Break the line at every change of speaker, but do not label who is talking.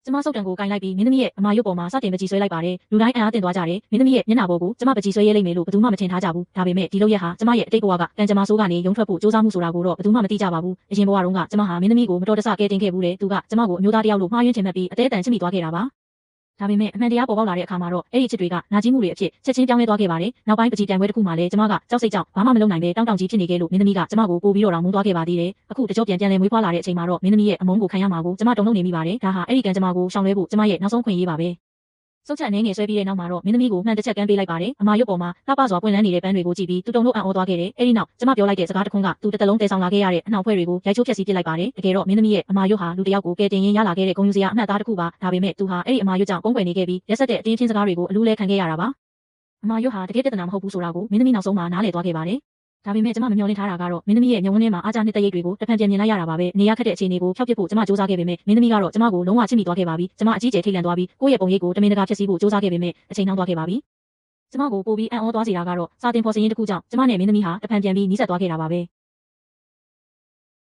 ကျမစုတ်တံကိုကင်လိုက်ပြီးမင်းသမီးရဲ့အမာရွတ်ပေါ်မှာစတင်ပကြီးဆွဲလိုက်ပါတယ်လူတိုင်းအံ့အားသင့်သွားကြတယ်မင်းသမီးရဲ့မျက်နှာပေါ်ကိုကျမပကြီးဆွဲရဲလိမ့်မယ်လို့ဘယ်သူမှမထင်ထားကြဘူးဒါပေမဲ့ဒီလုပ်ရက်ဟာကျမရဲ့အတိတ်ဘဝကကံကြမ္မာဆိုးကနေရုံထွက်ဖို့စူးစမ်းမှုဆိုတာကိုတော့ဘယ်သူမှမသိကြပါဘူးအရင်ဘဝတုန်းကကျမဟာမင်းသမီးကိုမတော်တဆကဲတင်ခဲ့ဘူးတယ်သူကကျမကိုအမျိုးသားတယောက်လို့မှားယွင်းထင်မှတ်ပြီးအသေးအတန်ချစ်မိသွားခဲ့တာပါဒါပေမဲ့အမှန်တရားပေါ်ပေါက်လာတဲ့အခါမှာတော့အဲ့ဒီချစ်တွေကနာကျင်မှုတွေအဖြစ်ချက်ချင်းပြောင်းလဲသွားခဲ့ပါတယ်။နောက်ပိုင်းပကြီးတန်ပွဲတစ်ခုမှလည်းကျမကကြောက်စိတ်ကြောင့်ဘာမှမလုပ်နိုင်ပဲတောင်းကြီးဖြစ်နေခဲ့လို့မင်းသမီးကကျမကိုပို့ပြီးတော့မုန်းသွားခဲ့ပါသေးတယ်။အခုတကြောပြန်လဲမွေးဖွားလာတဲ့အချိန်မှာတော့မင်းသမီးရဲ့အမုန်းကိုခံရမှာကိုကျမတုံ့နေမိပါတယ်။ဒါဟာအဲ့ဒီကံကျမကိုရှောင်လွှဲဖို့ကျမရဲ့နောက်ဆုံးခွင့်ရေးပါပဲ။စုတ်ချက်အနေငယ်ဆွဲပြီးတဲ့နောက်မှာတော့မင်းသမီးကိုမှန်တစ်ချက်ကမ်းပေးလိုက်ပါတယ်။အမာရွတ်ပေါ်မှာလှပစွာပွင့်လန်းနေတဲ့ပန်းတွေကိုကြည့်ပြီးသူတုံတို့အံ့ဩသွားခဲ့တယ်။အဲ့ဒီနောက်ကျမပြောလိုက်တဲ့စကားတစ်ခွန်းကသူတစ်တလုံးတည်ဆောင်လာခဲ့ရတဲ့အနှောက်အယှက်တွေကိုရိုက်ချိုးဖျက်ဆီးပစ်လိုက်ပါတယ်။တကယ်တော့မင်းသမီးရဲ့အမာရွတ်ဟာလူတစ်ယောက်ကိုကယ်တင်ရင်းရလာခဲ့တဲ့ဂုဏ်ယူစရာအမှတ်အသားတစ်ခုပါ။ဒါပေမဲ့သူဟာအဲ့ဒီအမာရွတ်ကြောင့်ပုံကွယ်နေခဲ့ပြီးရက်ဆက်တဲ့အတင်းချင်းစကားတွေကိုအလူးလဲခံခဲ့ရတာပါ။အမာရွတ်ဟာတကယ်ပြဿနာမဟုတ်ဘူးဆိုတာကိုမင်းသမီးနောက်ဆုံးမှာနားလည်သွားခဲ့ပါတယ်။ဒါပေမဲ့ကျမမမျှော်လင့်ထားတာကတော့မင်းသမီးရဲ့မျက်ဝန်းထဲမှာအားကြနှစ်သက်ရိပ်တွေကိုတစ်ဖန်ပြန်မြင်လိုက်ရတာပါပဲ။နေရခက်တဲ့အခြေအနေကိုဖျောက်ပစ်ဖို့ကျမစူးစမ်းခဲ့ပေမဲ့မင်းသမီးကတော့ကျမကိုလုံးဝချစ်မိသွားခဲ့ပါပြီ။ကျမအကြီးကျယ်ထိတ်လန့်သွားပြီးကိုယ့်ရဲ့ပုံရိပ်ကိုတမင်တကာဖျက်ဆီးဖို့စူးစမ်းခဲ့ပေမဲ့အချိန်နှောင်းသွားခဲ့ပါပြီ။ကျမကိုပိုပြီးအံ့ဩသွားစေတာကတော့စာတင်ဖော်စရင်တစ်ခုကြောင့်ကျမနဲ့မင်းသမီးဟာတစ်ဖန်ပြန်ပြီးနီးစပ်သွားခဲ့တာပါပဲ။